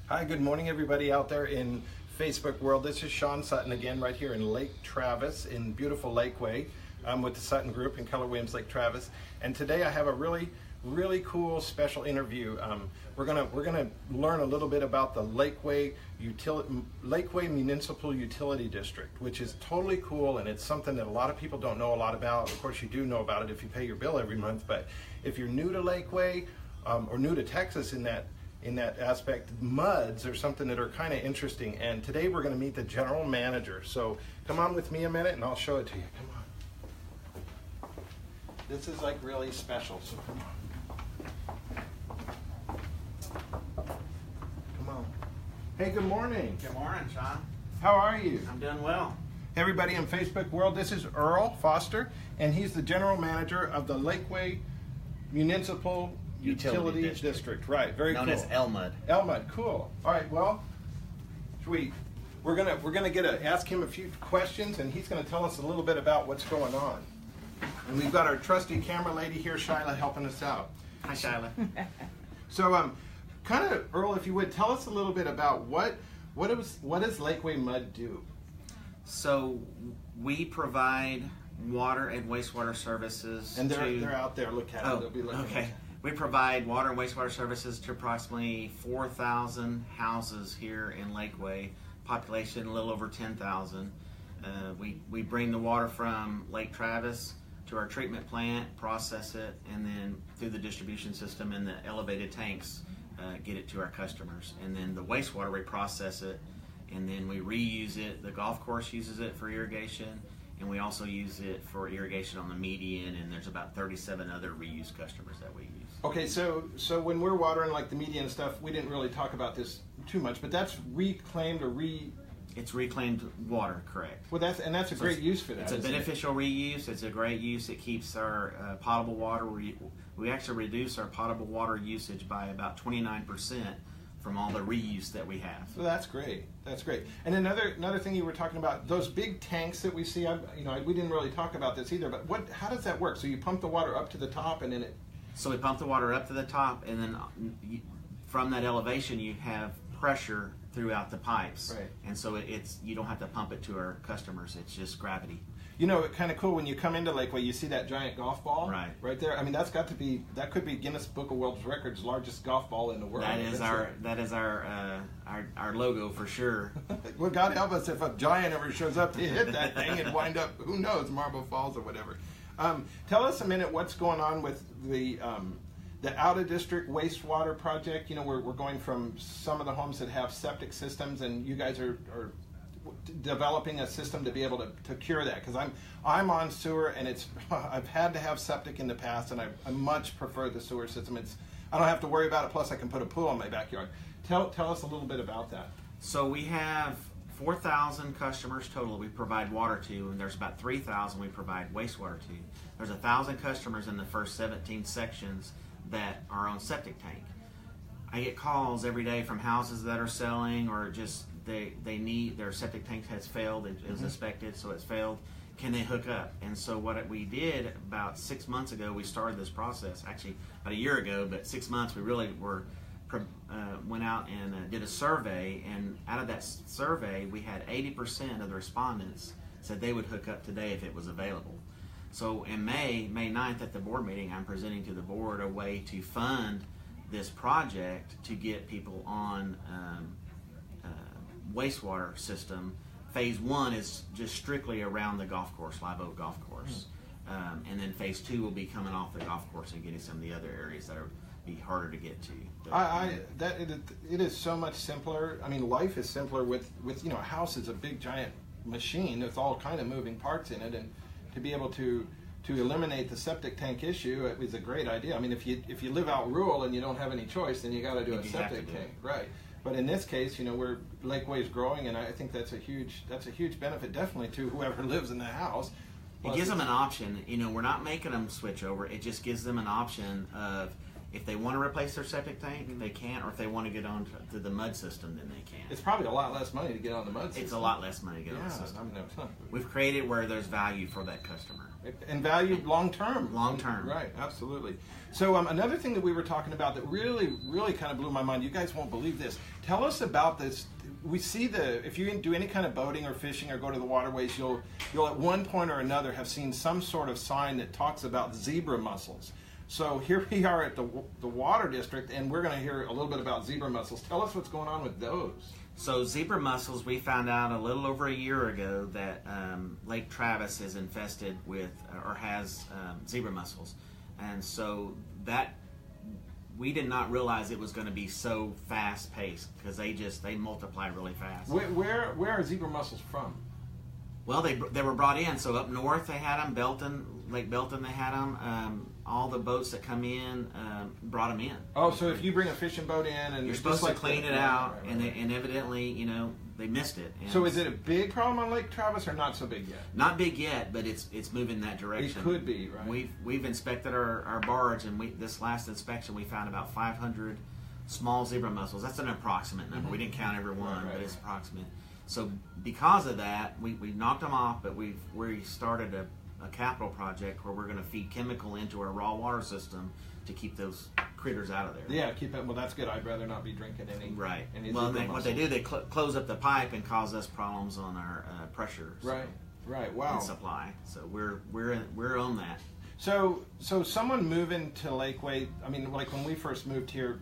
Hi, good morning everybody out there in Facebook world. This is Sean Sutton again right here in Lake Travis in beautiful Lakeway with the Sutton Group in Keller Williams Lake Travis. And today I have a really cool special interview. We're gonna learn a little bit about the Lakeway Municipal Utility District, which is totally cool, and it's something that a lot of people don't know a lot about. Of course, you do know about it if you pay your bill every month, but if you're new to Lakeway or new to Texas in that aspect, MUDs are something that are kind of interesting. And today we're going to meet the general manager. So come on with me a minute and I'll show it to you. Come on. This is like really special, so come on. Come on. Hey, good morning. Good morning, Sean. How are you? I'm doing well. Hey everybody in Facebook world, this is Earl Foster, and he's the general manager of the Lakeway Municipal Utility District. Right, very cool. Known as LMUD. LMUD, cool. All right, well, we're gonna ask him a few questions, and he's gonna tell us a little bit about what's going on. And we've got our trusty camera lady here, Shyla, helping us out. Hi, Shyla. So, kind of, Earl, if you would tell us a little bit about what does Lakeway MUD do? So we provide water and wastewater services. And they're out there. Look at it. They'll be looking. Okay. We provide water and wastewater services to approximately 4,000 houses here in Lakeway. Population a little over 10,000. We bring the water from Lake Travis to our treatment plant, process it, and then through the distribution system and the elevated tanks, get it to our customers. And then the wastewater, we process it, and then we reuse it. The golf course uses it for irrigation, and we also use it for irrigation on the median, and there's about 37 other reuse customers that we use. Okay, so when we're watering like the median and stuff, we didn't really talk about this too much, but that's reclaimed or It's reclaimed water, correct. Well, that's a great use for that. It's a beneficial reuse. It's a great use. It keeps our potable water. We actually reduce our potable water usage by about 29% from all the reuse that we have. So that's great. That's great. And another thing you were talking about, those big tanks that we see. We didn't really talk about this either. But how does that work? So you pump the water up to the top, and then it. So we pump the water up to the top, and then from that elevation, you have pressure throughout the pipes. Right. And so you don't have to pump it to our customers. It's just gravity. You know, it's kind of cool when you come into Lakeway, you see that giant golf ball right there. I mean, that could be Guinness Book of World Records largest golf ball in the world. That is our logo for sure. Well, God help us if a giant ever shows up to hit that thing and wind up, who knows, Marble Falls or whatever. Tell us a minute what's going on with the out-of-district wastewater project. You know, we're going from some of the homes that have septic systems, and you guys are developing a system to be able to cure that, because I'm on sewer, and I've had to have septic in the past, and I much prefer the sewer system. I don't have to worry about it, plus I can put a pool in my backyard. Tell us a little bit about that. So we have 4,000 customers total we provide water to, and there's about 3,000 we provide wastewater to. There's 1,000 customers in the first 17 sections that are on septic tank. I get calls every day from houses that are selling, or just they need, their septic tank has failed. It was inspected, so it's failed. Can they hook up? And so what we did about 6 months ago, we started this process. Actually, about a year ago, but 6 months we really went out and did a survey. And out of that survey, we had 80% of the respondents said they would hook up today if it was available. So in May 9th at the board meeting, I'm presenting to the board a way to fund this project to get people on wastewater system. Phase 1 is just strictly around the golf course, Live Oak Golf Course. And then phase 2 will be coming off the golf course and getting some of the other areas that are be harder to get to. It is so much simpler. I mean, life is simpler with a house is a big giant machine with all kind of moving parts in it, and to be able to eliminate the septic tank issue, it was a great idea. I mean, if you live out rural and you don't have any choice, then you got to do a septic tank, right? But in this case, where Lakeway's growing, and I think that's a huge benefit, definitely, to whoever lives in the house. It gives them an option. We're not making them switch over. It just gives them an option of, if they want to replace their septic tank, they can, or if they want to get on to the MUD system, then they can. It's probably a lot less money to get on the MUD system. It's a lot less money to get on the system. We've created where there's value for that customer. And valued long term. Long term. Right, absolutely. So another thing that we were talking about that really, really kind of blew my mind, you guys won't believe this. Tell us about this. We see if you do any kind of boating or fishing or go to the waterways, you'll at one point or another have seen some sort of sign that talks about zebra mussels. So here we are at the water district, and we're going to hear a little bit about zebra mussels. Tell us what's going on with those. So zebra mussels, we found out a little over a year ago that Lake Travis is infested with or has zebra mussels, and so that we did not realize it was going to be so fast paced because they multiply really fast. Where are zebra mussels from? Well, they were brought in. So up north they had them, Lake Belton they had them. All the boats that come in brought them in. Oh, so if you bring a fishing boat in and you're supposed to clean it out, and evidently, they missed it. And so is it a big problem on Lake Travis or not so big yet? Not big yet, but it's moving in that direction. It could be, right? We've inspected our barge, and this last inspection we found about 500 small zebra mussels. That's an approximate number. We didn't count every one, but it's approximate. So because of that, we knocked them off, but we started a capital project where we're going to feed chemical into our raw water system to keep those critters out of there. Yeah, keep it. Well, that's good. I'd rather not be drinking any. Right. Any well, what they do, they close up the pipe and cause us problems on our pressure. Right. Wow. And supply. So we're on that. So someone moving to Lakeway. I mean, like when we first moved here,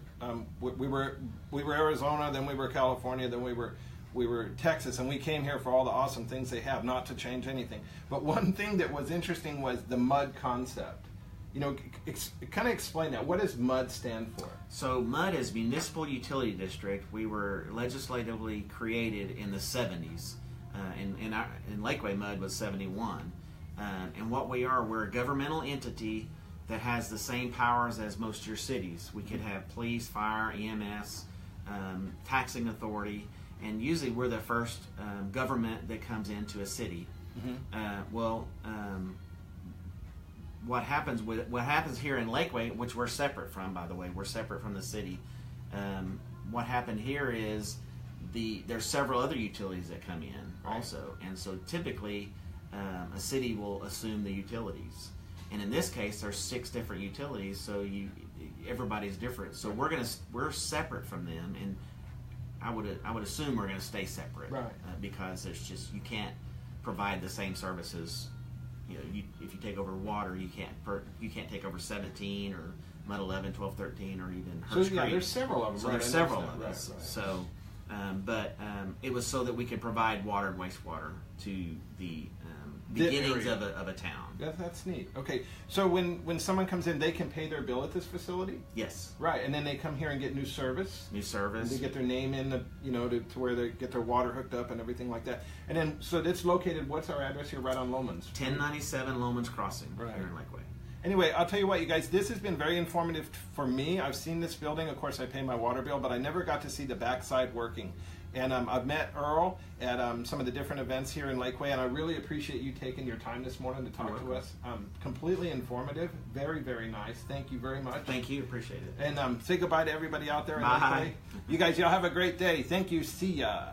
we were Arizona, then we were California, then we were Texas, and we came here for all the awesome things they have, not to change anything. But one thing that was interesting was the MUD concept. Kind of explain that. What does MUD stand for? So MUD is Municipal Utility District. We were legislatively created in the 70s. In Lakeway, MUD was 71. And what we're a governmental entity that has the same powers as most of your cities. We could have police, fire, EMS, taxing authority. And usually we're the first government that comes into a city. What happens here in Lakeway, which we're separate from, by the way, we're separate from the city. What happened here is there's several other utilities that come in also, and so typically a city will assume the utilities. And in this case, there's 6 different utilities, so everybody's different. So we're separate from them, and I would assume we're going to stay separate, because you can't provide the same services. If you take over water, you can't take over 17 or MUD 11, 12, 13, or even Hurst Creek. There's several of them. So there's several of us. So, but it was so that we could provide water and wastewater to the beginnings of a town. That's neat. Okay, so when someone comes in, they can pay their bill at this facility? Yes. Right, and then they come here and get new service? New service. And they get their name in, to where they get their water hooked up and everything like that. And then, so it's located, what's our address here, right on Lomans? 1097 Lomans Crossing, here in Lakeway. Anyway, I'll tell you what, you guys, this has been very informative for me. I've seen this building. Of course, I pay my water bill, but I never got to see the backside working. And I've met Earl at some of the different events here in Lakeway, and I really appreciate you taking your time this morning to talk to us. Completely informative. Very, very nice. Thank you very much. Thank you. Appreciate it. And say goodbye to everybody out there in Bye. Lakeway. You guys, y'all have a great day. Thank you. See ya.